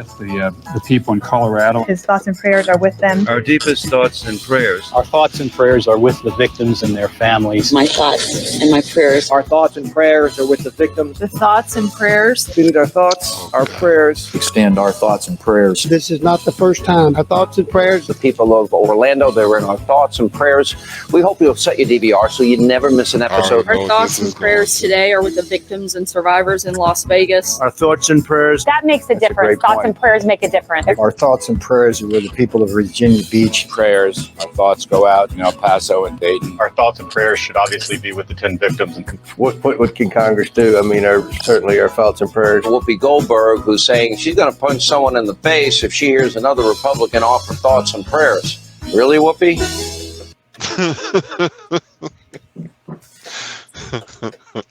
with the people in Colorado. His thoughts and prayers are with them. Our deepest thoughts and prayers. Our thoughts and prayers are with the victims and their families. My thoughts and my prayers. Our thoughts and prayers are with the victims. The thoughts and prayers. Extend our thoughts, our prayers. Extend our thoughts and prayers. This is not the first time. Our thoughts and prayers. The people of Orlando, they're in our thoughts and prayers. We hope you'll set your DVR so you never miss an episode. Our thoughts and prayers today are with the victims and survivors in Las Vegas. Our thoughts and prayers. That makes a difference. Thoughts and prayers make a difference. Our thoughts and prayers are with the people of Virginia Beach. Prayers, our thoughts go out in El Paso and Dayton. Our thoughts and prayers should obviously be with the 10 victims. And What can Congress do? I mean, certainly our thoughts and prayers. Whoopi Goldberg, who's saying she's going to punch someone in the face if she hears another Republican offer thoughts and prayers. Really, Whoopi?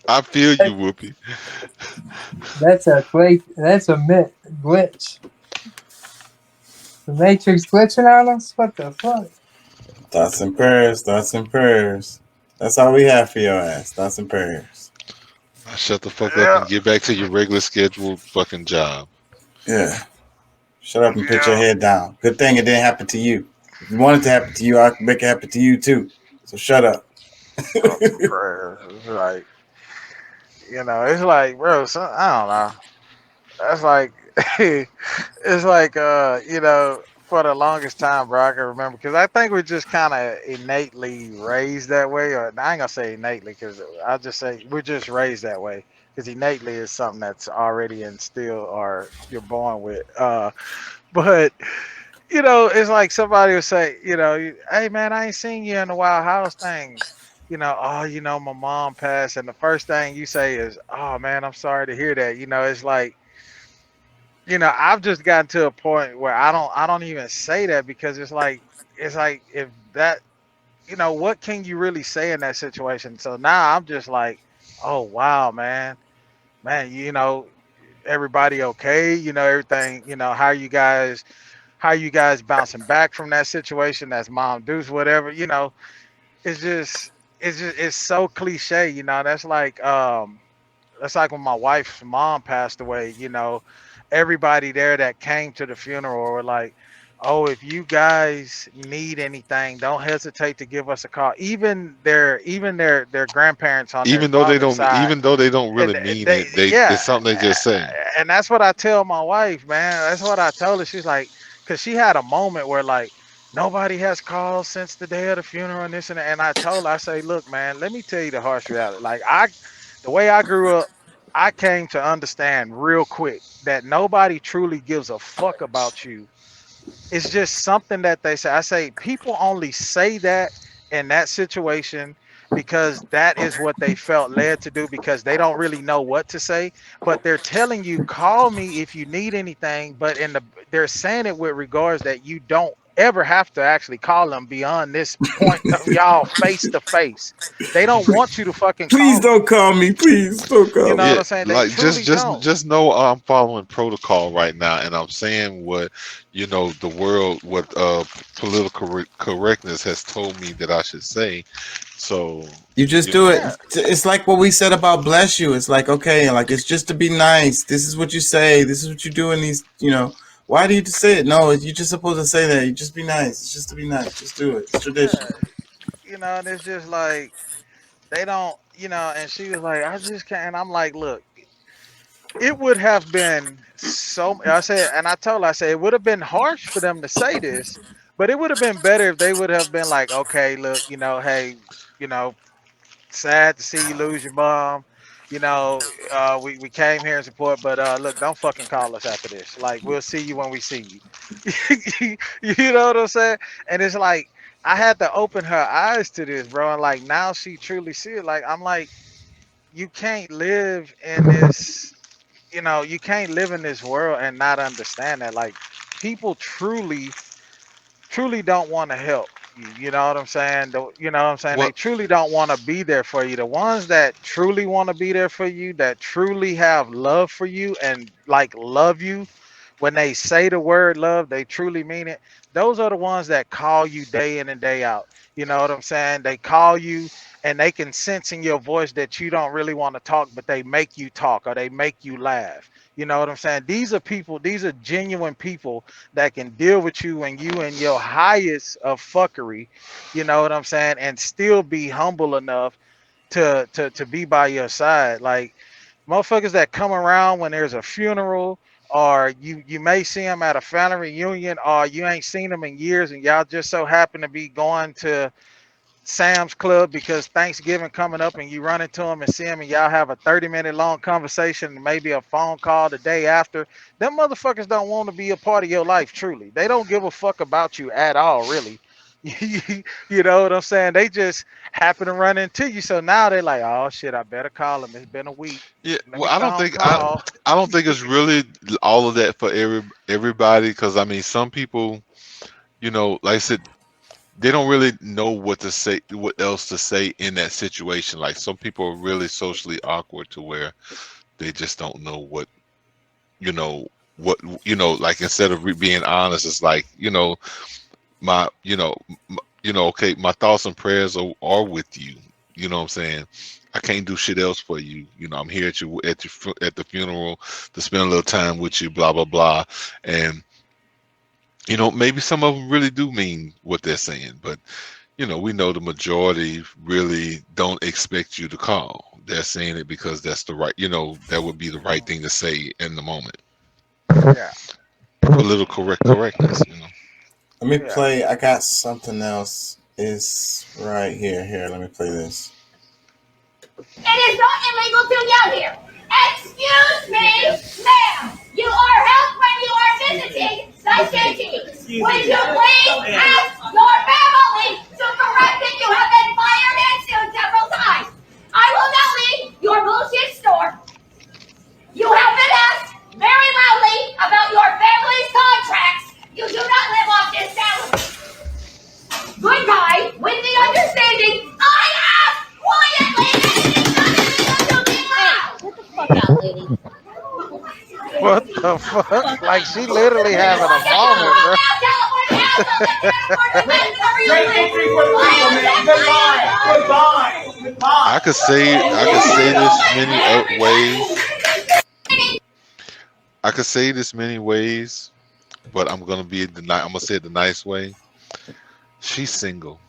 I feel you, Whoopi. That's a glitch. The Matrix glitching on us? What the fuck? Thoughts and prayers, thoughts and prayers. That's all we have for your ass. Thoughts and prayers. Shut the fuck up and get back to your regular scheduled fucking job. Yeah. Shut up and put your head down. Good thing it didn't happen to you. If you want it to happen to you, I can make it happen to you too. So shut up. Prayers. It's like, it's like, bro, I don't know. That's like, it's like, for the longest time, bro, I can remember, because I think we're just kind of innately raised that way, or I ain't gonna say innately, because I'll just say we're just raised that way, because innately is something that's already instilled or you're born with. But it's like somebody will say, hey man, I ain't seen you in the Wild House thing. My mom passed, and the first thing you say is, oh man, I'm sorry to hear that. It's like, I've just gotten to a point where I don't even say that, because it's like if that, what can you really say in that situation? So now I'm just like, oh wow, man, everybody okay? Everything, how you guys bouncing back from that situation? That's Mom Deuce, whatever, it's so cliche, that's like when my wife's mom passed away, everybody there that came to the funeral were like, oh, if you guys need anything, don't hesitate to give us a call. Even their grandparents on even though they don't really mean it, it's something they just say. And that's what I tell my wife, man. That's what I told her. She's like, because she had a moment where like nobody has called since the day of the funeral and this and that. And I told her, I say, look, man, let me tell you the harsh reality. Like the way I grew up, I came to understand real quick that nobody truly gives a fuck about you. It's just something that they say. I say people only say that in that situation because that is what they felt led to do, because they don't really know what to say. But they're telling you, call me if you need anything. But they're saying it with regards that you don't ever have to actually call them beyond this point of y'all face to face. They don't want you to fucking call Please don't call me. Please don't call me. You know what I'm saying? They Like truly don't. just know I'm following protocol right now, and I'm saying what the world, what political correctness has told me that I should say. So You just do it. It's like what we said about bless you. It's like, okay, like it's just to be nice. This is what you say. This is what you do in these, Why do you just say it? No, you're just supposed to say that. You just be nice. It's just to be nice. Just do it. It's tradition. And it's just like they don't, and she was like, I just can't. And I'm like, look, it would have been I told her, I said, it would have been harsh for them to say this, but it would have been better if they would have been like, okay, look, hey, sad to see you lose your mom. We came here in support, but look, don't fucking call us after this. Like, we'll see you when we see you. You know what I'm saying? And it's like, I had to open her eyes to this, bro. And like, now she truly see it. Like, I'm like, you can't live in this, you can't live in this world and not understand that. Like, people truly don't want to help. You know what I'm saying? You know what I'm saying? They truly don't want to be there for you. The ones that truly want to be there for you, that truly have love for you and like love you when they say the word love, they truly mean it. Those are the ones that call you day in and day out. You know what I'm saying? They call you and they can sense in your voice that you don't really want to talk, but they make you talk or they make you laugh. You know what I'm saying? These are people, these are genuine people that can deal with you when you in your highest of fuckery, you know what I'm saying, and still be humble enough to be by your side. Like motherfuckers that come around when there's a funeral, or you may see them at a family reunion, or you ain't seen them in years and y'all just so happen to be going to Sam's Club because Thanksgiving coming up and you run into them and see them and y'all have a 30-minute long conversation and maybe a phone call the day after. Them motherfuckers don't want to be a part of your life, truly. They don't give a fuck about you at all, really. You know what I'm saying? They just happen to run into you. So now they're like, oh shit, I better call him. It's been a week. Yeah, Let well, me I don't phone think call. I don't think it's really all of that for everybody, because I mean, some people, you know, like I said, they don't really know what to say, what else to say in that situation. Like some people are really socially awkward to where they just don't know what, you know, like instead of being honest, it's like, you know, okay, my thoughts and prayers are with you. You know what I'm saying? I can't do shit else for you. You know, I'm here at the funeral to spend a little time with you, blah, blah, blah. And, you know, maybe some of them really do mean what they're saying, but, you know, we know the majority really don't expect you to call. They're saying it because that's the right, you know, that would be the right thing to say in the moment. Yeah. Political correctness, you know. Let me play. I got something else. Is right here. Here, let me play this. It is not illegal to yell here. Excuse me, ma'am. You are helped when you are visiting the city. Would you please ask your family to correct that you have been fired and sued several times? I will now leave your bullshit store. You have been asked very loudly about your family's contracts. You do not live off this salary. Goodbye, with the understanding I ask quietly and it is not illegal to be loud. Get the fuck out, lady. What the fuck? Like she literally having a moment, bro. I could say this many ways. I could say this many ways, but I'm gonna say it the nice way. She's single.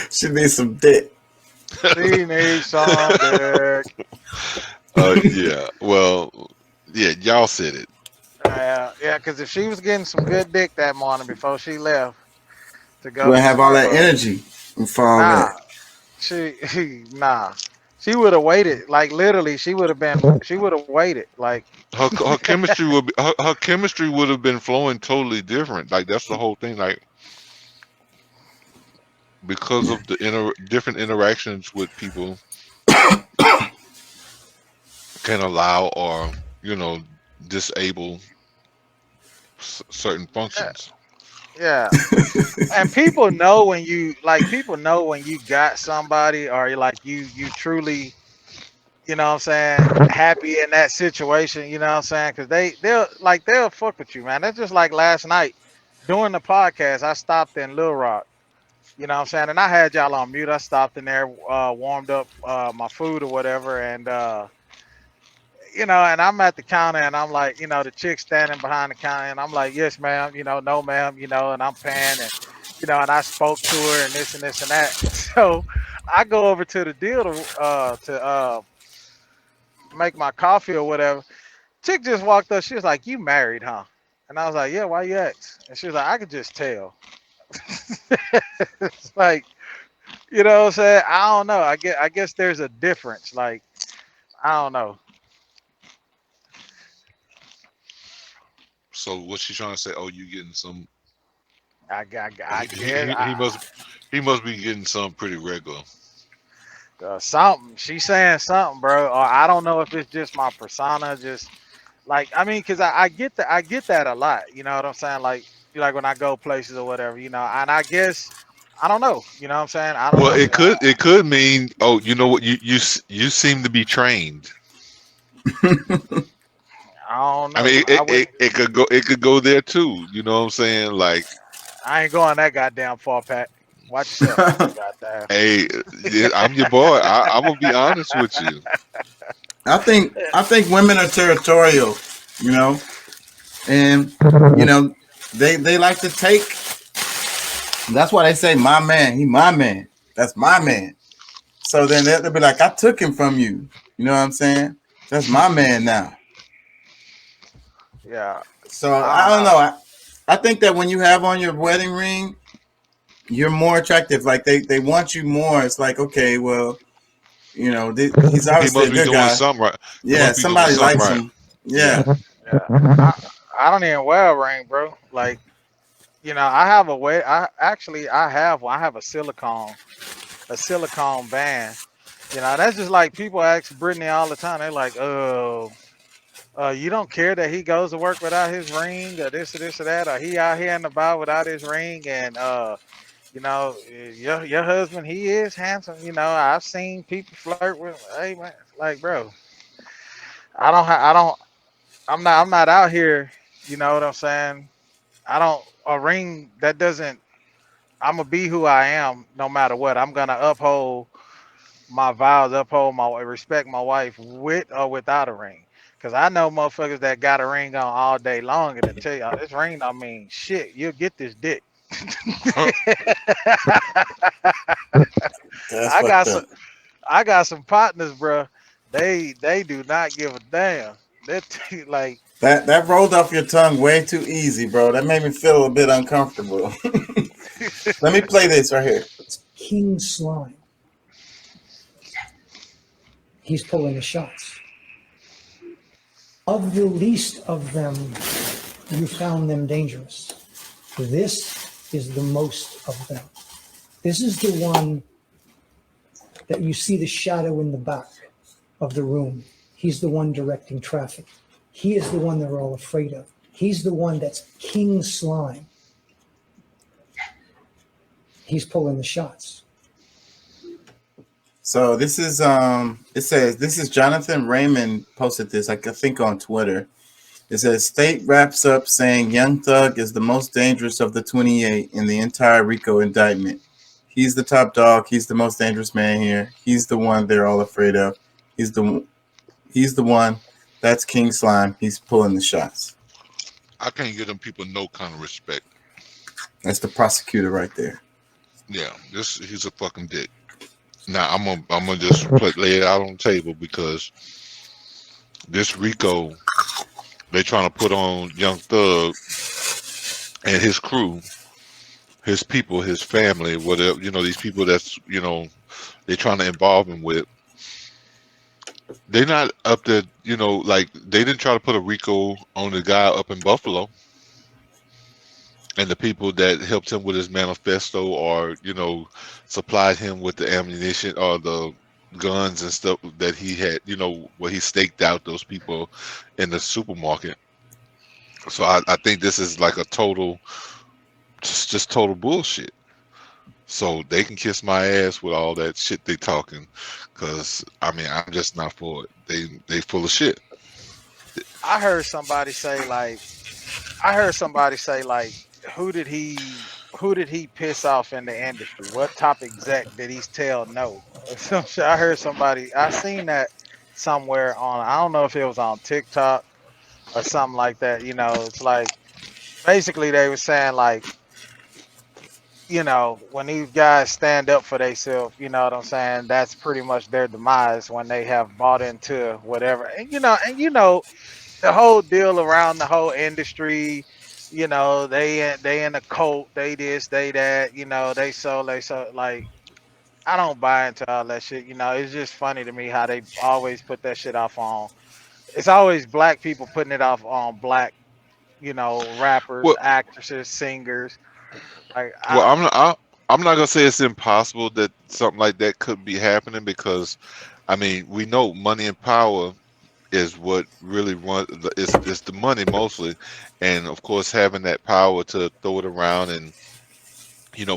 She needs some dick. She needs some dick. Yeah. Well, yeah. Y'all said it. Yeah, because if she was getting some good dick that morning before she left to go, We'll have all that energy for all that. She would have waited. Like literally, she would have waited. Like Her chemistry would be, her chemistry would have been flowing totally different. Like that's the whole thing. Like because of the different interactions with people can allow or, you know, disable certain functions. Yeah. And people know when you got somebody, or like you truly, you know what I'm saying, happy in that situation, you know what I'm saying? Because they'll fuck with you, man. That's just like last night during the podcast, I stopped in Little Rock, you know what I'm saying? And I had y'all on mute. I stopped in there, warmed up my food or whatever, and you know, and I'm at the counter and I'm like, you know, the chick standing behind the counter and I'm like, yes, ma'am, you know, no, ma'am, you know, and I'm paying and, you know, and I spoke to her and this and this and that. So I go over to the deal to make my coffee or whatever. Chick just walked up. She was like, you married, huh? And I was like, yeah, why you ask? And she was like, I could just tell. It's like, you know what I'm saying? I don't know. I guess there's a difference. Like, I don't know. So what's she trying to say? Oh, you getting some? I guess he must be getting some pretty regular. Something. She's saying something, bro. Or I don't know if it's just my persona. Just like, I mean, because I get that a lot. You know what I'm saying? Like when I go places or whatever, you know. And I guess I don't know. You know what I'm saying? I don't know. It could mean, oh, you know what? You seem to be trained. I don't know. I mean, I wouldn't. it could go there too. You know what I'm saying? Like, I ain't going that goddamn far, Pat. Watch yourself. Goddamn. hey, yeah, I'm your boy. I'm gonna be honest with you. I think women are territorial, you know, and you know they like to take. That's why they say my man, he my man. That's my man. So then they'll be like, I took him from you. You know what I'm saying? That's my man now. Yeah. So I don't know. I think that when you have on your wedding ring, you're more attractive. Like they want you more. It's like, okay, well, you know, he's obviously He must a be good doing guy. something right. Yeah, somebody likes him. Yeah. Yeah. I don't even wear a ring, bro. Like, you know, I have a silicone band. You know, that's just like people ask Brittany all the time. They're like, you don't care that he goes to work without his ring or this or that, or he out here in the bar without his ring, and you know, your husband, he is handsome. You know, I've seen people flirt with. Hey man, like, bro, I'm not out here. You know what I'm saying? A ring that doesn't. I'm gonna be who I am no matter what. I'm gonna uphold my vows, respect my wife with or without a ring. Cause I know motherfuckers that got a ring on all day long, and they tell you, this ring don't mean shit. You'll get this dick. I got some partners, bro. They do not give a damn. They like That rolled off your tongue way too easy, bro. That made me feel a bit uncomfortable. Let me play this right here. King Slime. He's pulling the shots. Of the least of them, you found them dangerous. This is the most of them. This is the one that you see the shadow in the back of the room. He's the one directing traffic. He is the one they're all afraid of. He's the one that's King Slime. He's pulling the shots. So this is it says this is Jonathan Raymond posted this, I think on Twitter. It says state wraps up saying Young Thug is the most dangerous of the 28 in the entire RICO indictment. He's the top dog. He's the most dangerous man here. He's the one they're all afraid of. He's the one. That's King Slime. He's pulling the shots. I can't give them people no kind of respect. That's the prosecutor right there. Yeah, he's a fucking dick. Now I'm gonna just lay it out on the table because this RICO they trying to put on Young Thug and his crew, his people, his family, whatever, you know, these people that's, you know, they trying to involve him with. They're not up there, you know, like they didn't try to put a RICO on the guy up in Buffalo and the people that helped him with his manifesto or, you know, supplied him with the ammunition or the guns and stuff that he had, you know, where he staked out those people in the supermarket. So I think this is like a total, just total bullshit. So they can kiss my ass with all that shit they talking, because I mean I'm just not for it. They full of shit. I heard somebody say like, who did he piss off in the industry? What top exec did he tell no? Some shit. I heard somebody. I seen that somewhere on. I don't know if it was on TikTok or something like that. You know, it's like basically they were saying like, you know, when these guys stand up for themselves, you know what I'm saying? That's pretty much their demise when they have bought into whatever. And you know, the whole deal around the whole industry. You know, they in a cult, they this, they that, you know, they so like I don't buy into all that shit, you know. It's just funny to me how they always put that shit off on, it's always black people putting it off on black, you know, rappers, actresses, singers. Like I'm not gonna say it's impossible that something like that could be happening, because I mean we know money and power is what really runs. It's the money mostly, and of course having that power to throw it around and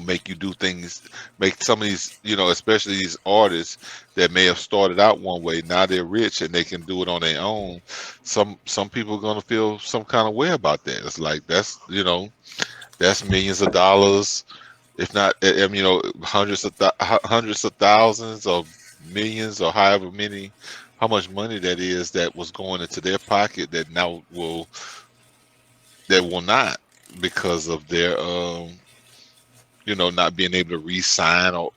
make you do things, make some of these, especially these artists that may have started out one way, now they're rich and they can do it on their own. Some people are gonna feel some kind of way about that. It's like that's millions of dollars, if not, hundreds of thousands of millions or however many, how much money that is that was going into their pocket that now will not, because of their not being able to re-sign, or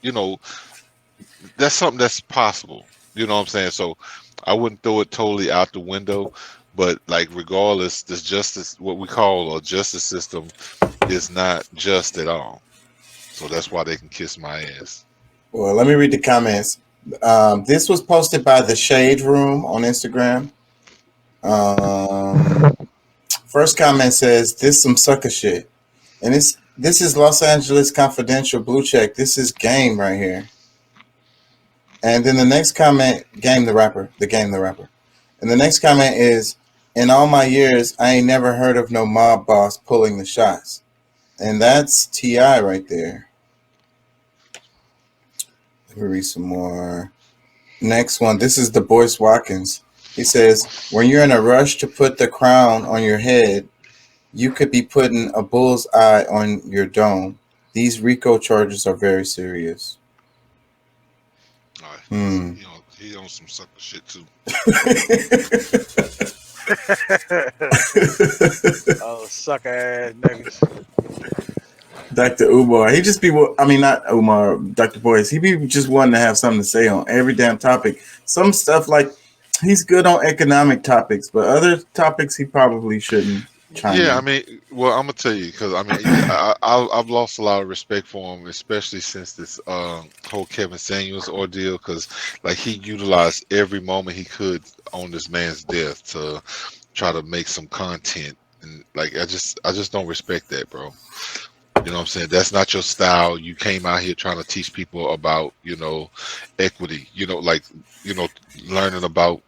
that's something that's possible. You know what I'm saying? So I wouldn't throw it totally out the window, but like regardless, this justice, what we call a justice system, is not just at all. So that's why they can kiss my ass. Well, let me read the comments. This was posted by the Shade Room on Instagram. First comment says, "This some sucker shit," and this is Los Angeles Confidential Blue Check. This is Game right here. And then the next comment, Game the rapper. And the next comment is, "In all my years, I ain't never heard of no mob boss pulling the shots." And that's T.I. right there. Let me read some more. Next one, this is the Boyce Watkins. He says, "When you're in a rush to put the crown on your head, you could be putting a bull's eye on your dome. These RICO charges are very serious." He on some sucker shit too. Oh, sucker ass niggas. Dr. Umar, he just be, not Umar, Dr. Boyce, he be just wanting to have something to say on every damn topic. Some stuff, like, he's good on economic topics, but other topics he probably shouldn't chime in. I'm gonna tell you, because I've lost a lot of respect for him, especially since this whole Kevin Samuels ordeal, because like he utilized every moment he could on this man's death to try to make some content, and like I just don't respect that, bro. You know what I'm saying? That's not your style. You came out here trying to teach people about, equity, learning about,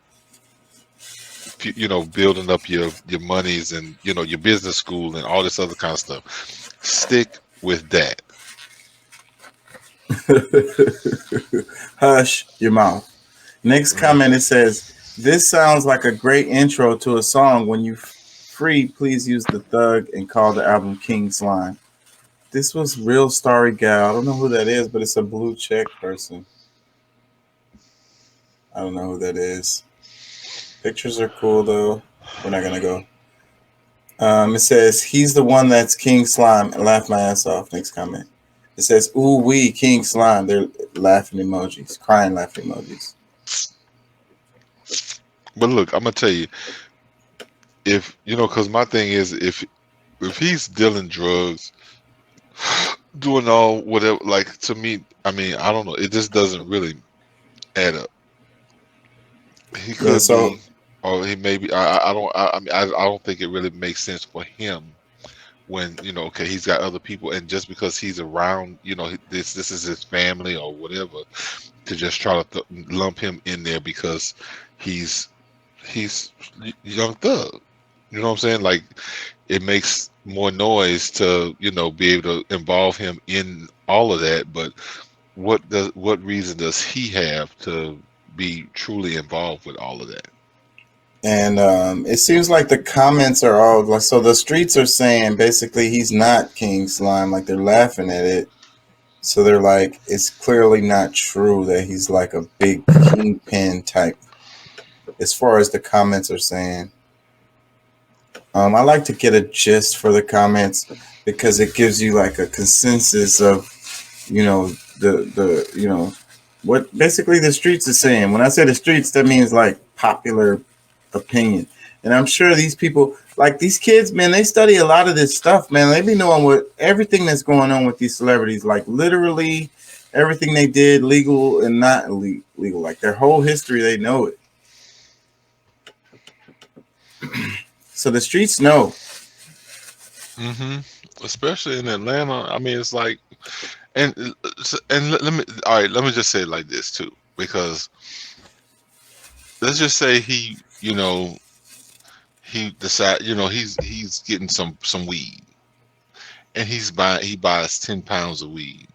building up your monies and, your business school and all this other kind of stuff. Stick with that. Hush your mouth. Next comment, it says, "This sounds like a great intro to a song. When you free, please use the Thug and call the album King Slime." This was Real Starry Gal. I don't know who that is, but it's a blue check person. I don't know who that is. Pictures are cool, though. We're not going to go. It says, "He's the one that's King Slime." I laughed my ass off. Next comment. It says, "Ooh, wee, King Slime." They're laughing emojis, crying laughing emojis. But look, I'm going to tell you, if, because my thing is, if he's dealing drugs, doing all whatever, like, to me, I don't know, it just doesn't really add up. He could be, or he maybe, I don't think it really makes sense for him when, okay, he's got other people, and just because he's around, this is his family or whatever, to just try to lump him in there because he's Young Thug. You know what I'm saying? Like, it makes more noise to, be able to involve him in all of that. But what reason does he have to be truly involved with all of that? And it seems like the comments are all like, so the streets are saying basically he's not King Slime, like they're laughing at it. So they're like, it's clearly not true that he's like a big kingpin type, as far as the comments are saying. I like to get a gist for the comments because it gives you like a consensus of, what basically the streets are saying. When I say the streets, that means like popular opinion. And I'm sure these people, like these kids, man, they study a lot of this stuff, man. They be knowing what everything that's going on with these celebrities, like literally everything they did, legal and not legal, like their whole history, they know it. So the streets know. Especially in Atlanta. It's like, and let me just say it like this too, because let's just say he decide, he's getting some weed, and he buys 10 pounds of weed.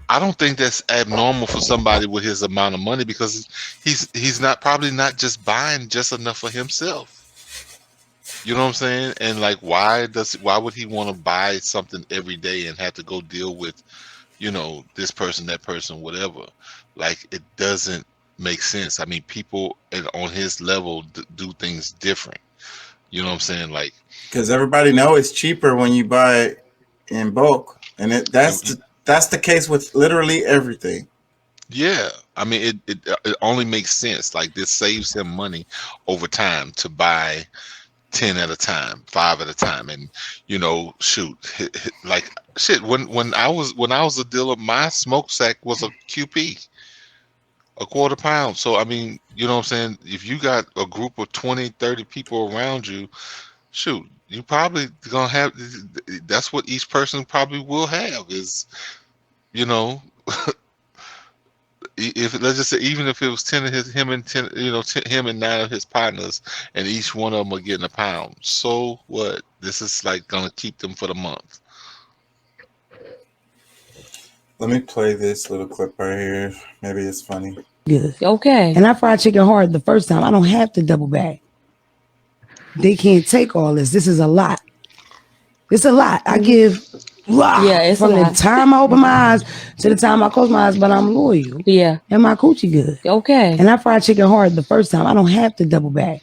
I don't think that's abnormal for somebody with his amount of money, because he's probably not just buying just enough for himself. You know what I'm saying? And like, why would he want to buy something every day and have to go deal with, this person, that person, whatever? Like, it doesn't make sense. I mean, people on his level do things different. You know what I'm saying? Like, because everybody know it's cheaper when you buy it in bulk, and that's the case with literally everything. Yeah, I mean, it only makes sense. Like, this saves him money over time to buy 10 at a time, 5 at a time, and shoot, like shit. When I was a dealer, my smoke sack was a QP, a quarter pound. So I mean, you know what I'm saying? If you got a group of 20, 30 people around you, shoot, you probably gonna have. That's what each person probably will have is, if let's just say, even if it was 10 of him and 9 of his partners, and each one of them are getting a pound, so what? This is like gonna keep them for the month. Let me play this little clip right here. Maybe it's funny. Good. Okay. And I fried chicken hard the first time. I don't have to double bag. They can't take all this. This is a lot. It's a lot. I give it's from the time I open my eyes to the time I close my eyes, but I'm loyal. Yeah. And my coochie good. Okay. And I fried chicken hard the first time. I don't have to double bag.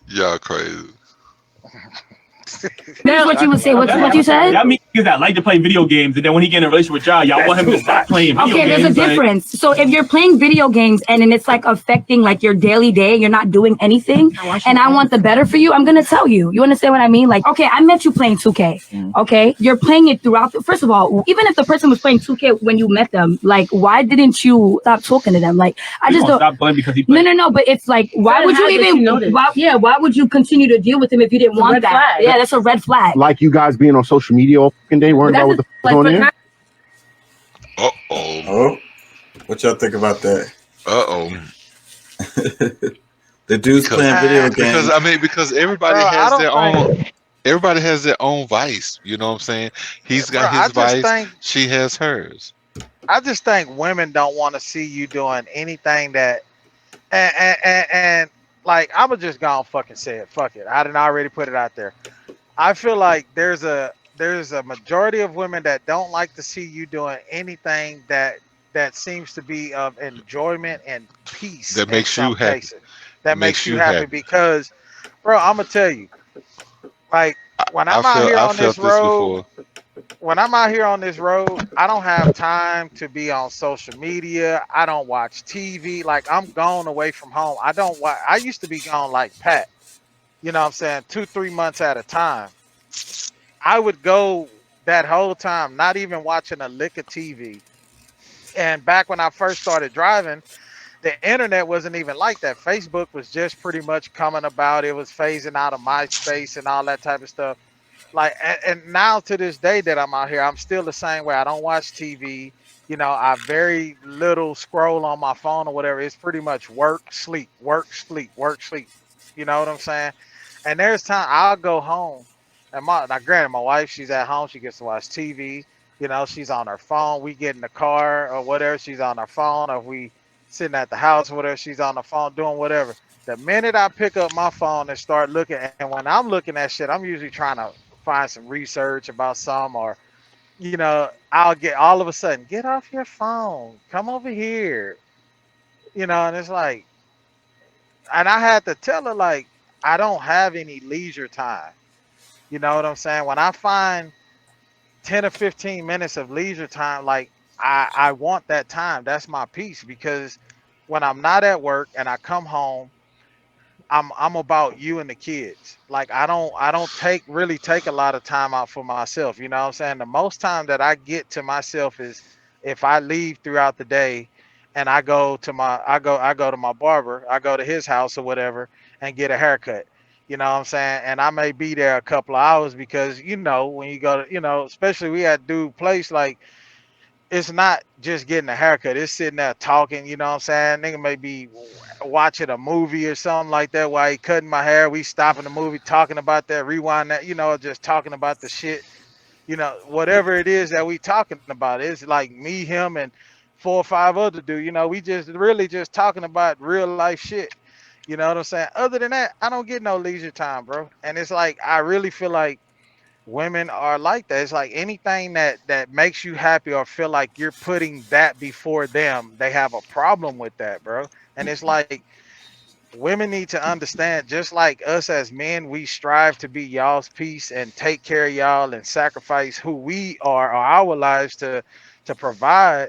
Y'all crazy. That's what you would say. What you said? Y'all mean niggas that like to play video games, and then when he get in a relationship with y'all want him to stop playing video games. Okay, there's a difference. So if you're playing video games and then it's like affecting like your daily day, you're not doing anything, and I want the better for you, I'm gonna tell you. You understand what I mean? Like, okay, I met you playing 2K. Okay, you're playing it throughout. First of all, even if the person was playing 2K when you met them, like, why didn't you stop talking to them? Like, I just don't. Stop playing because he No. But it's like, why would you even? Why would you continue to deal with him if you didn't want that? Flag. Yeah, that's a red flag. Like you guys being on social media all fucking day, worrying about what the fuck going on. Oh, what y'all think about that? The dudes playing video games. Because everybody has their own. Everybody has their own vice. You know what I'm saying? He's got his vice. She has hers. I just think women don't want to see you doing anything that, and like, I was just gonna fucking say it. Fuck it. I didn't already put it out there. I feel like there's a majority of women that don't like to see you doing anything that seems to be of enjoyment and peace. That makes you happy. That makes you happy because, bro, I'm gonna tell you, like, when I'm out here on this road, I don't have time to be on social media. I don't watch TV. Like, I'm gone away from home. I used to be gone like Pat. You know what I'm saying? 2-3 months at a time. I would go that whole time, not even watching a lick of TV. And back when I first started driving, the internet wasn't even like that. Facebook was just pretty much coming about. It was phasing out of MySpace and all that type of stuff. Like, and now to this day that I'm out here, I'm still the same way. I don't watch TV. I very little scroll on my phone or whatever. It's pretty much work, sleep, work, sleep, work, sleep. You know what I'm saying? And there's time I'll go home, and granted, my wife, she's at home. She gets to watch TV. She's on her phone. We get in the car or whatever, she's on her phone. Or we sitting at the house or whatever, she's on the phone doing whatever. The minute I pick up my phone and start looking, and when I'm looking at shit, I'm usually trying to find some research about some, or I'll get all of a sudden, get off your phone, come over here, and it's like, and I had to tell her, like, I don't have any leisure time. You know what I'm saying? When I find 10 or 15 minutes of leisure time, like, I want that time. That's my peace, because when I'm not at work and I come home, I'm about you and the kids. Like, I don't really take a lot of time out for myself. You know what I'm saying? The most time that I get to myself is if I leave throughout the day and I go to my barber, I go to his house or whatever and get a haircut. You know what I'm saying? And I may be there a couple of hours because, when you go to, especially we had dude place, like, it's not just getting a haircut. It's sitting there talking, you know what I'm saying? Nigga may be watching a movie or something like that while he cutting my hair. We stopping the movie, talking about that, rewind that, you know, just talking about the shit. You know, whatever it is that we talking about. It's like me, him, and 4 or 5 other dudes. You know, we just really just talking about real life shit. You know what I'm saying? Other than that, I don't get no leisure time, bro. And it's like, I really feel like women are like that. It's like anything that makes you happy or feel like you're putting that before them, they have a problem with that, bro. And it's like women need to understand, just like us as men, we strive to be y'all's peace and take care of y'all and sacrifice who we are or our lives to provide.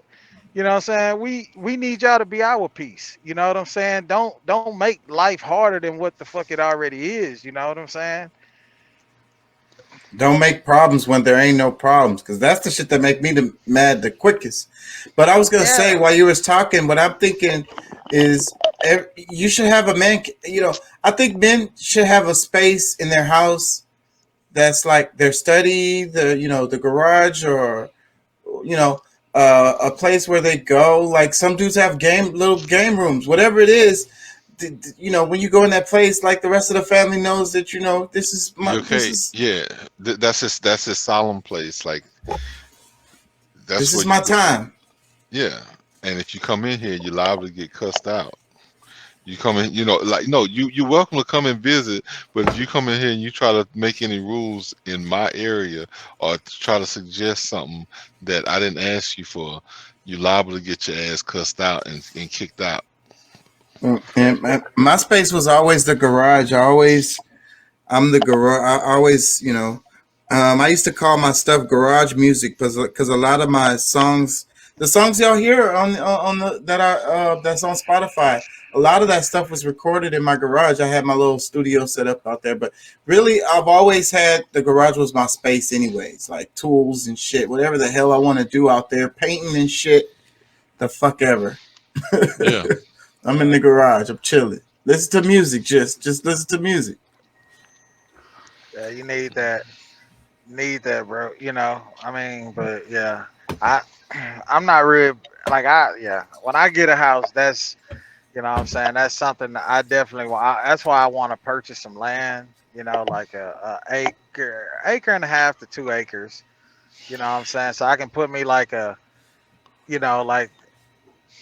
You know what I'm saying? We need y'all to be our peace. You know what I'm saying? Don't make life harder than what the fuck it already is. You know what I'm saying? Don't make problems when there ain't no problems, because that's the shit that make me mad the quickest. But I was gonna say, while you was talking, what I'm thinking is you should have a man. You know, I think men should have a space in their house that's like their study, the garage, or a place where they go. Like some dudes have little game rooms, whatever it is. You know, when you go in that place, like the rest of the family knows that, you know, this is my that's his solemn place. Like this is my time. Yeah, and if you come in here, you're liable to get cussed out. You come in, you know, like no, you're welcome to come and visit, but if you come in here and you try to make any rules in my area or try to suggest something that I didn't ask you for, you're liable to get your ass cussed out and kicked out. And my space was always the garage. I'm the garage. I always, you know, I used to call my stuff garage music because a lot of my songs, the songs y'all hear that's on Spotify, a lot of that stuff was recorded in my garage. I had my little studio set up out there, but really, I've always had the garage was my space, anyways. Like tools and shit, whatever the hell I want to do out there, painting and shit, the fuck ever. Yeah. I'm in the garage. I'm chilling. Listen to music. Just listen to music. Yeah, you need that, bro. You know, I mean, but yeah, I'm not really like when I get a house, that's, you know what I'm saying, that's something that I definitely want. That's why I want to purchase some land. You know, like a acre and a half to 2 acres. You know what I'm saying, so I can put me like a, you know, like.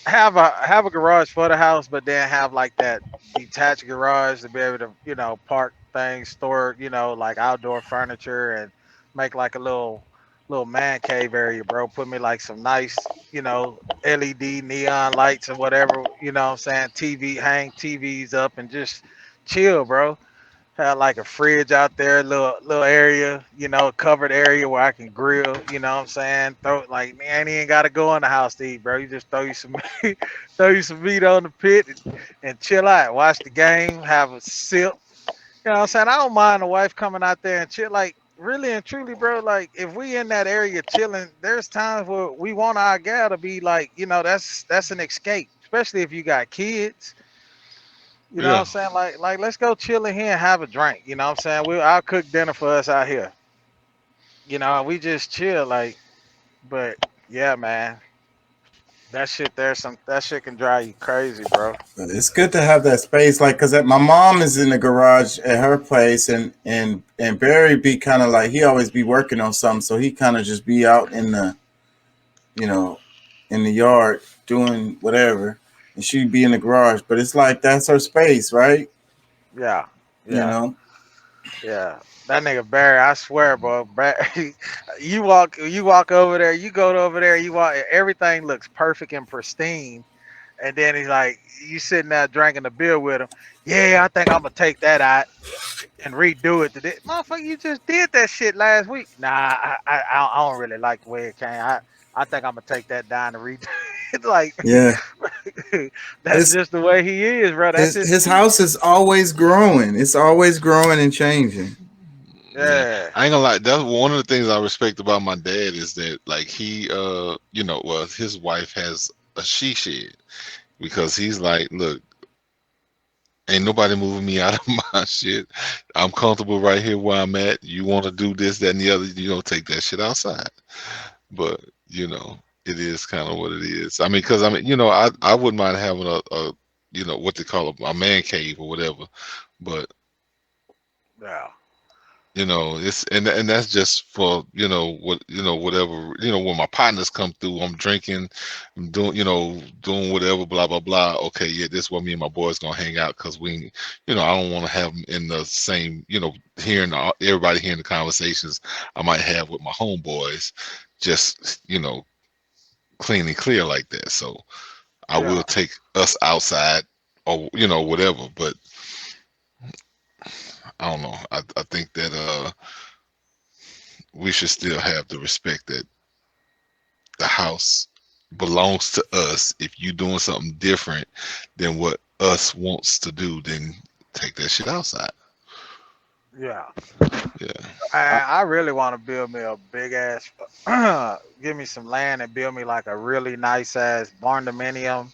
Have a garage for the house, but then have like that detached garage to be able to, you know, park things, store, you know, like outdoor furniture, and make like a little man cave area, bro. Put me like some nice, you know, LED neon lights or whatever, you know what I'm saying? Hang TVs up and just chill, bro. Have like a fridge out there, little area, you know, covered area where I can grill, you know what I'm saying? Man, you ain't gotta go in the house to eat, bro. You just throw you some meat on the pit and chill out. Watch the game, have a sip. You know what I'm saying? I don't mind the wife coming out there and chill. Like, really and truly, bro, like if we in that area chilling, there's times where we want our gal to be like, you know, that's an escape, especially if you got kids. You know what I'm saying? Like let's go chill in here and have a drink. You know what I'm saying? I'll cook dinner for us out here. You know, we just chill, like, but yeah, man. That shit can drive you crazy, bro. It's good to have that space, like, cause my mom is in the garage at her place, and Barry be kind of like, he always be working on something, so he kind of just be out in the, you know, in the yard doing whatever. And she'd be in the garage, but it's like that's her space, right? Yeah. You know? Yeah. That nigga Barry, I swear, bro. Barry, you walk over there, you go over there, everything looks perfect and pristine. And then he's like, you sitting there drinking a beer with him. Yeah, I think I'm gonna take that out and redo it today. Motherfucker, you just did that shit last week. Nah, I don't really like the way it came. I think I'm gonna take that down and redo it. Like, yeah, that's just the way he is, bro. That's his house is always growing. It's always growing and changing. Yeah. I ain't gonna lie. That's one of the things I respect about my dad is that, like, he, you know, well, his wife has a she shed, because he's like, look, ain't nobody moving me out of my shit. I'm comfortable right here where I'm at. You want to do this, that, and the other, you don't take that shit outside. But, you know, it is kind of what it is. I mean, because I mean, you know, I wouldn't mind having a you know, what they call a man cave or whatever, but Yeah. you know, it's and that's just for, you know, what, you know, whatever, you know, when my partners come through, I'm drinking, I'm doing, you know, doing whatever, blah blah blah. Okay, yeah, this is where me and my boys gonna hang out, because we, you know, I don't want to have them in the same, you know, everybody hearing the conversations I might have with my homeboys, just, you know, clean and clear like that. So I will take us outside or, you know, whatever, but I don't know. I think that we should still have the respect that the house belongs to us. If you doing something different than what us wants to do, then take that shit outside. Yeah. Yeah. I really want to build me a big ass, give me some land and build me like a really nice ass barn dominium.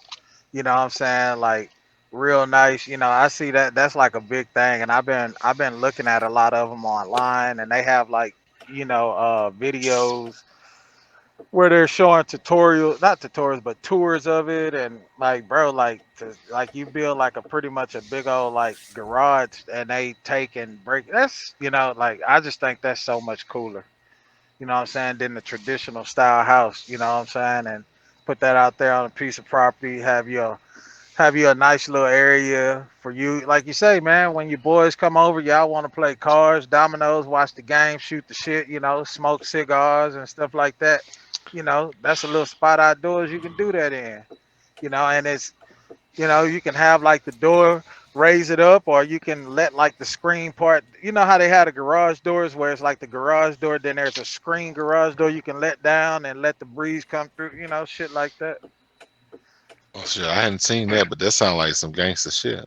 You know what I'm saying? Like real nice. You know, I see that's like a big thing, and I've been looking at a lot of them online, and they have like, you know, videos where they're showing not tutorials, but tours of it, and like, bro, like you build like a pretty much a big old like garage, and they take and break. That's, you know, like I just think that's so much cooler. You know what I'm saying? Than the traditional style house. You know what I'm saying? And put that out there on a piece of property. Have you a nice little area for you, like you say, man. When your boys come over, y'all want to play cards, dominoes, watch the game, shoot the shit, you know, smoke cigars and stuff like that. You know, that's a little spot outdoors you can do that in. You know, and it's, you know, you can have like the door, raise it up, or you can let like the screen part. You know how they had the garage doors where it's like the garage door, then there's a screen garage door you can let down and let the breeze come through. You know, shit like that. Oh shit, I hadn't seen that, but that sounds like some gangster shit.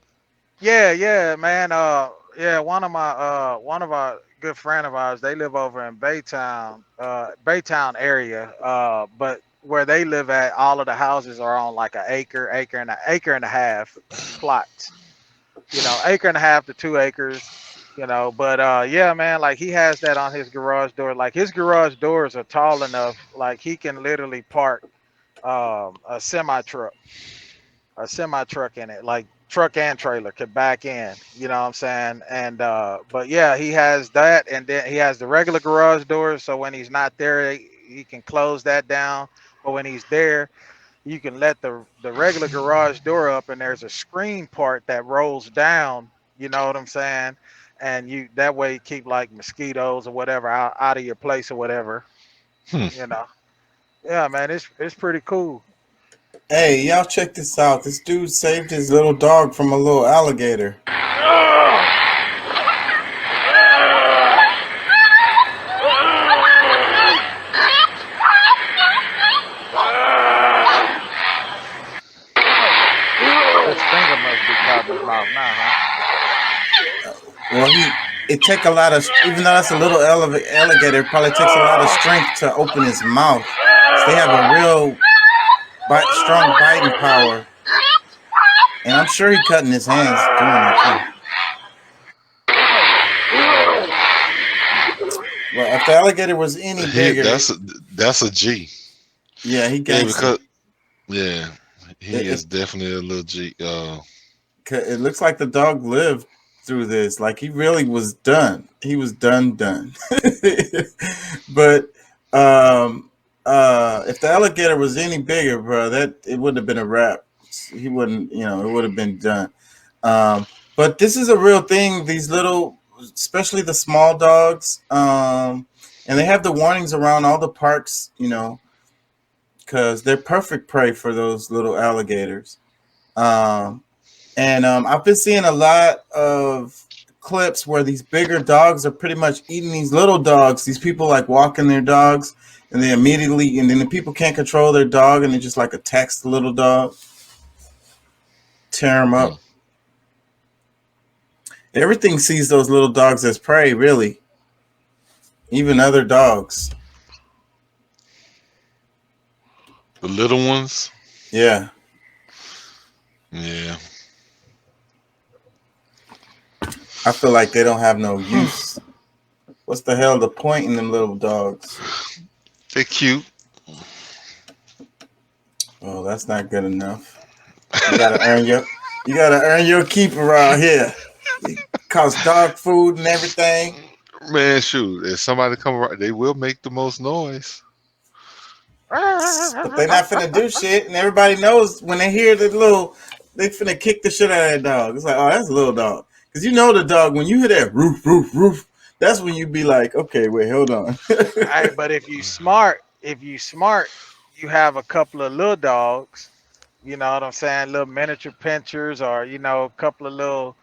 Yeah, man. Yeah, one of our good friend of ours, they live over in Baytown area. But where they live at, all of the houses are on like an acre and a half plots. You know, acre and a half to 2 acres. You know, but yeah, man, like he has that on his garage door. Like his garage doors are tall enough, like he can literally park a semi truck in it, like truck and trailer could back in, you know what I'm saying? And but yeah, he has that, and then he has the regular garage doors, so when he's not there, he can close that down. But when he's there, you can let the regular garage door up, and there's a screen part that rolls down, you know what I'm saying? And you, that way you keep like mosquitoes or whatever out of your place or whatever. You know. Yeah, man, it's pretty cool. Hey, y'all check this out. This dude saved his little dog from a little alligator. His finger must be caught in his mouth now, huh? Well, it take a lot of, even though that's a little alligator, it probably takes a lot of strength to open his mouth. So they have a real strong biting power, and I'm sure he cutting his hands doing it too. Well, if the alligator was any bigger, that's a G. Yeah, he gets it. He is definitely a little G. It looks like the dog lived through this. Like he really was done. He was done. But if the alligator was any bigger, bro, it wouldn't have been a wrap. He wouldn't, you know, it would have been done. But this is a real thing. These little, especially the small dogs, and they have the warnings around all the parks, you know, because they're perfect prey for those little alligators. And I've been seeing a lot of clips where these bigger dogs are pretty much eating these little dogs. These people like walking their dogs, and they immediately, and then the people can't control their dog, and they just like attacks the little dog, tear them up. Everything sees those little dogs as prey, really. Even other dogs. The little ones? Yeah. Yeah. I feel like they don't have no use. What's the hell the point in them little dogs? They're cute. Oh, that's not good enough. You gotta earn your keep around here. It costs dog food and everything. Man, shoot, if somebody come around, they will make the most noise. But they're not finna do shit, and everybody knows when they hear the little, they finna kick the shit out of that dog. It's like, oh, that's a little dog. Because you know the dog, when you hear that roof, roof, roof, that's when you be like, okay, wait, hold on. Hey, but if you smart, you have a couple of little dogs, you know what I'm saying? Little miniature pinchers, or a couple of little,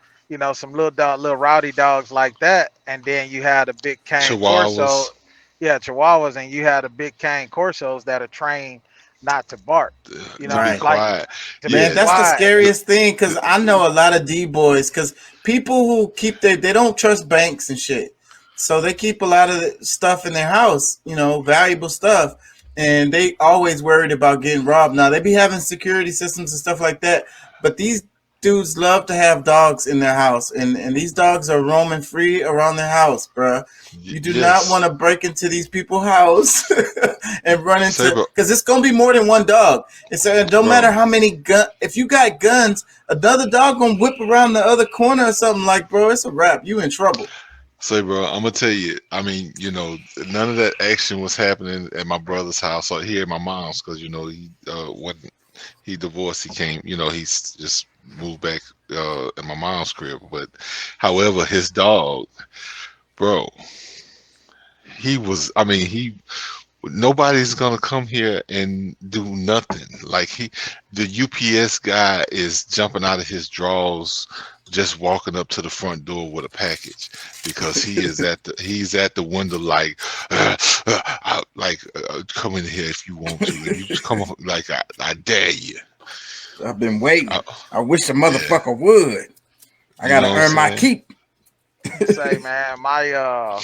some little rowdy dogs like that, and then you had a big cane corso. Yeah, Chihuahuas, and you had a big cane corsos that are trained not to bark. Right. Quiet. Man, that's the scariest thing, because I know a lot of D-boys, because people who keep they don't trust banks and shit. So they keep a lot of stuff in their house, valuable stuff. And they always worried about getting robbed. Now, they be having security systems and stuff like that. But these dudes love to have dogs in their house. And these dogs are roaming free around their house, bruh. You do not want to break into these people's house and run into... Because it's going to be more than one dog. It's don't matter how many guns... If you got guns, another dog going to whip around the other corner or something like, bro, it's a wrap. You in trouble. Say, bro, I'm gonna tell you. I mean, none of that action was happening at my brother's house or here at my mom's, because he when he divorced, he came. He's just moved back at my mom's crib. But however, his dog, bro, he was. I mean, nobody's gonna come here and do nothing. Like the UPS guy is jumping out of his drawers, just walking up to the front door with a package, because he's at the window like come in here if you want to. And you just come on, like I dare you. I've been waiting. I wish a motherfucker would. I gotta earn my keep. Say, man, my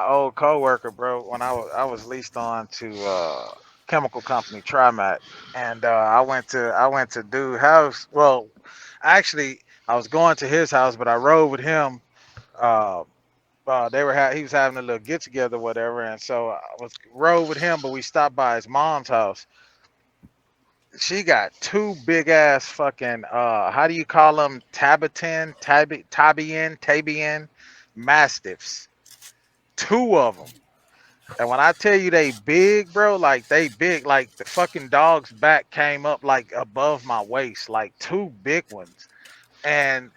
old coworker, bro, when I was leased on to chemical company Trimat, and I went to dude's house. Well, actually, I was going to his house, but I rode with him. He was having a little get together, whatever, and so I rode with him. But we stopped by his mom's house. She got two big ass fucking how do you call them? Tabian Mastiffs. Two of them. And when I tell you they big, bro, like they big, like the fucking dog's back came up like above my waist, like two big ones. And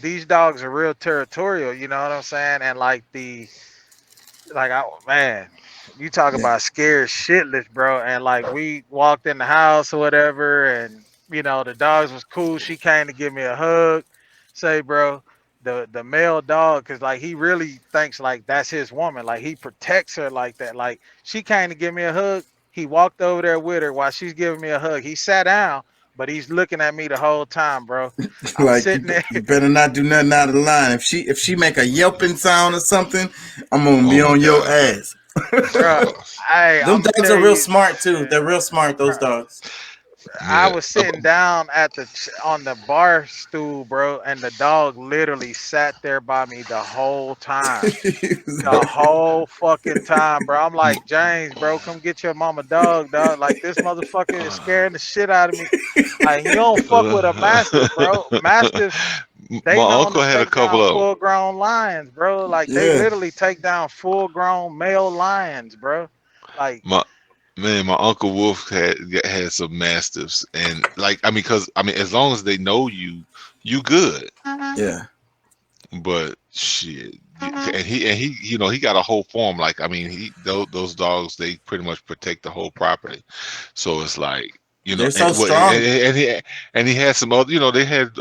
these dogs are real territorial, you know what I'm saying? And you talk about scared shitless, bro. And like we walked in the house or whatever, and the dogs was cool. She came to give me a hug. Say, bro, the male dog, because like he really thinks like that's his woman. Like he protects her like that. Like she came to give me a hug. He walked over there with her while she's giving me a hug. He sat down, but he's looking at me the whole time, bro. Like you better not do nothing out of the line. If she make a yelping sound or something, I'm gonna be on your ass. Bro, those dogs are real smart too. They're real smart. Those dogs. I was sitting down on the bar stool, bro, and the dog literally sat there by me the whole time. The whole fucking time, bro. I'm like, James, bro, come get your mama dog. Like, this motherfucker is scaring the shit out of me. Like, you don't fuck with a mastiff, bro. Mastiffs, my uncle had a couple of full-grown lions, bro. Like, they literally take down full-grown male lions, bro. Like, my Uncle Wolf had some mastiffs, and as long as they know you good. Yeah. But shit, and he got a whole farm. Like, those dogs, they pretty much protect the whole property. So it's like, they're so strong. And he had some other, they had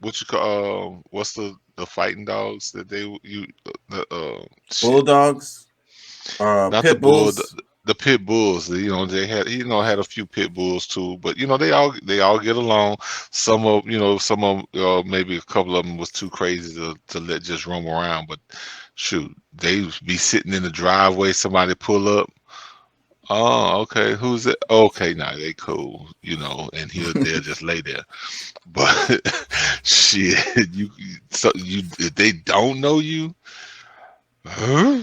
what's the fighting dogs that bulldogs, not pit the bull, bulls. The pit bulls, they had had a few pit bulls too, but they all get along. Some of them, maybe a couple of them was too crazy to let just roam around. But shoot, they be sitting in the driveway, somebody pull up. Oh, okay, who's it? Okay, nah, they cool, and they'll just lay there. But shit, if they don't know you, huh?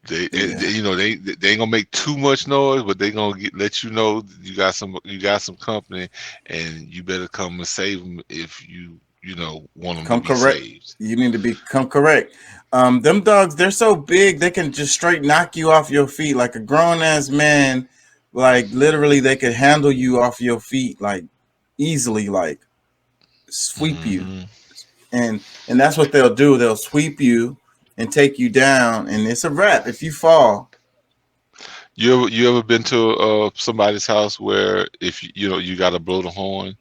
They you know, they ain't gonna make too much noise, but they gonna let you know you got some company, and you better come and save them if you know want them Come to be correct. saved. You need to become correct. Them dogs, they're so big they can just straight knock you off your feet like a grown ass man. Like literally, they could handle you off your feet like easily, like sweep you, and that's what they'll do. They'll sweep you and take you down, and it's a wrap if you fall. You ever been to somebody's house where if you got to blow the horn?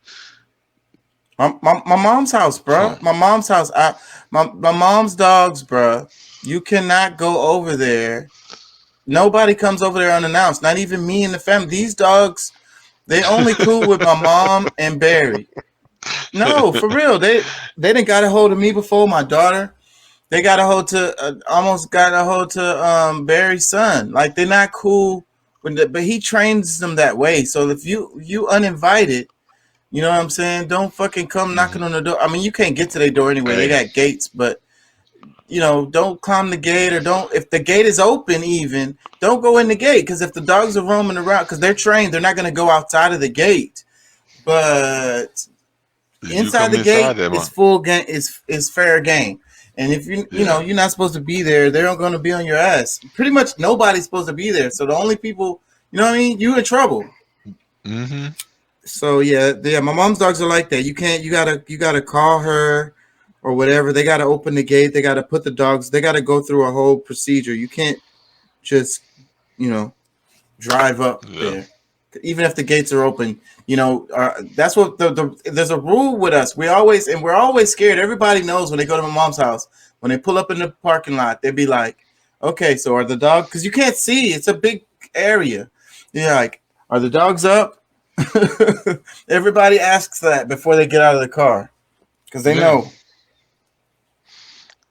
My mom's house, bro. My mom's house. My mom's dogs, bro. You cannot go over there. Nobody comes over there unannounced. Not even me and the family. These dogs, they only cool with my mom and Barry. No, for real. They didn't got a hold of me before. My daughter. They got a hold to almost got a hold to Barry's son. Like they're not cool, but he trains them that way. So if you uninvited, you know what I'm saying, don't fucking come knocking on the door. I mean, you can't get to their door anyway. They got gates, but don't climb the gate or don't. If the gate is open, even don't go in the gate because if the dogs are roaming around, because they're trained, they're not gonna go outside of the gate. But inside the gate, it's full game. It's fair game. And if you're not supposed to be there, they're going to be on your ass. Pretty much nobody's supposed to be there. So the only people, you know what I mean, you in trouble. Mm-hmm. So yeah, my mom's dogs are like that. You gotta call her or whatever. They gotta open the gate. They gotta put the dogs. They gotta go through a whole procedure. You can't just drive up there. Even if the gates are open, that's what there's a rule with us. We're always scared. Everybody knows when they go to my mom's house, when they pull up in the parking lot, they'd be like, okay, so are the dogs, because you can't see, it's a big area. You're like, are the dogs up? Everybody asks that before they get out of the car because they know.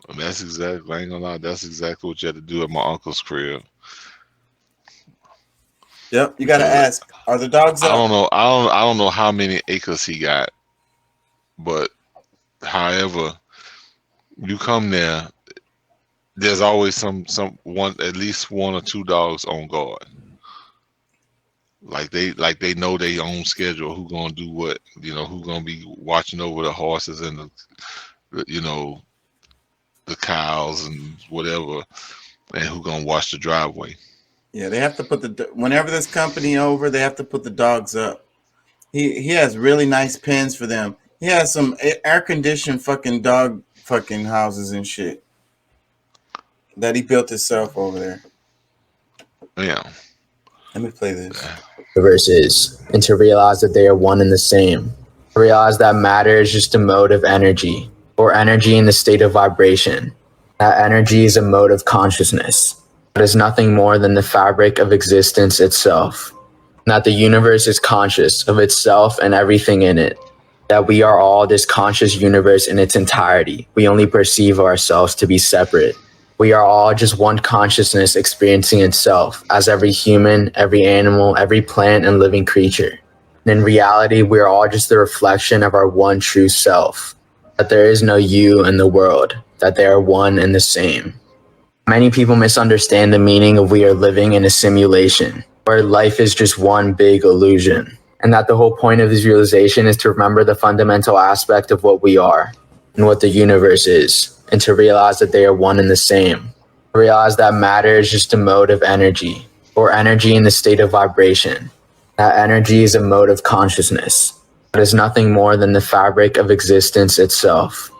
Well, that's exactly, I ain't gonna lie, that's exactly what you had to do at my uncle's crib. Yep, you gotta ask. Are the dogs up? I don't know how many acres he got, but however, you come there, there's always at least one or two dogs on guard. Like they know their own schedule, who gonna do what, who gonna be watching over the horses and the cows and whatever, and who gonna watch the driveway. Yeah, they have to put whenever there's company over, they have to put the dogs up. He has really nice pens for them. He has some air conditioned fucking dog fucking houses and shit that he built himself over there. Yeah. Let me play this. The verse is, and to realize that they are one and the same. To realize that matter is just a mode of energy, or energy in the state of vibration. That energy is a mode of consciousness. It is nothing more than the fabric of existence itself. That the universe is conscious of itself and everything in it. That we are all this conscious universe in its entirety. We only perceive ourselves to be separate. We are all just one consciousness experiencing itself as every human, every animal, every plant and living creature. And in reality, we are all just the reflection of our one true self. That there is no you in the world. That they are one and the same. Many people misunderstand the meaning of we are living in a simulation, where life is just one big illusion, and that the whole point of this realization is to remember the fundamental aspect of what we are, and what the universe is, and to realize that they are one and the same. To realize that matter is just a mode of energy, or energy in the state of vibration. That energy is a mode of consciousness. It is nothing more than the fabric of existence itself.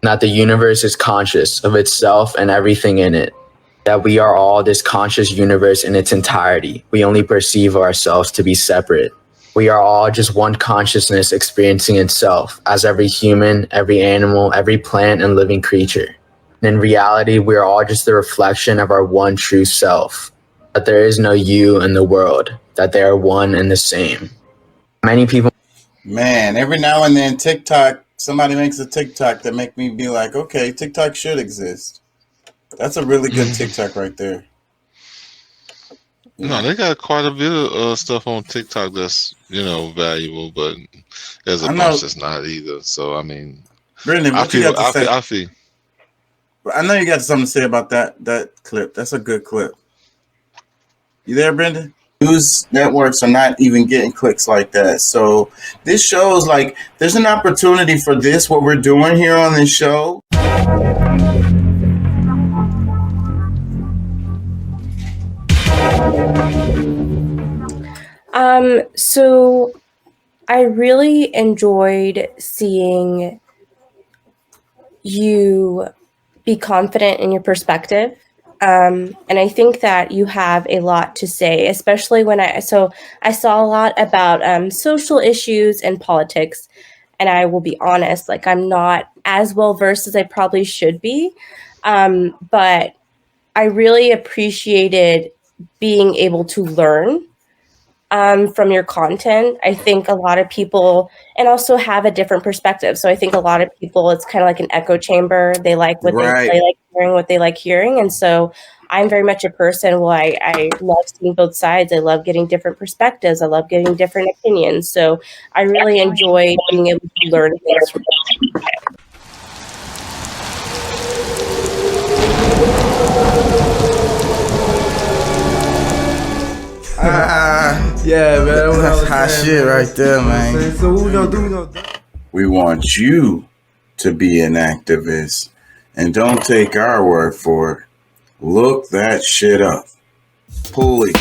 That the universe is conscious of itself and everything in it. That we are all this conscious universe in its entirety. We only perceive ourselves to be separate. We are all just one consciousness experiencing itself as every human, every animal, every plant and living creature. And in reality, we are all just the reflection of our one true self. That there is no you in the world. That they are one and the same. Many people... Man, every now and then TikTok, somebody makes a TikTok that make me be like, okay, TikTok should exist. That's a really good TikTok right there. No, they got quite a bit of stuff on TikTok that's, valuable, but there's a bunch that's not either. So, I mean, Brendan, I feel. I know you got something to say about that clip. That's a good clip. You there, Brendan? News networks are not even getting clicks like that. So this shows like there's an opportunity for this, what we're doing here on this show. So I really enjoyed seeing you be confident in your perspective. And I think that you have a lot to say, especially when I saw a lot about social issues and politics. And I will be honest, like I'm not as well versed as I probably should be. But I really appreciated being able to learn from your content. I think a lot of people, and also have a different perspective. So I think a lot of people, it's kind of like an echo chamber. They like what they like hearing, what they like hearing. And so I'm very much a person who I love seeing both sides. I love getting different perspectives. I love getting different opinions. So I really enjoy being able to learn things from you. Yeah, man, that's hot shit right there, man. So who gonna do? We want you to be an activist, and don't take our word for it. Look that shit up. Pulley.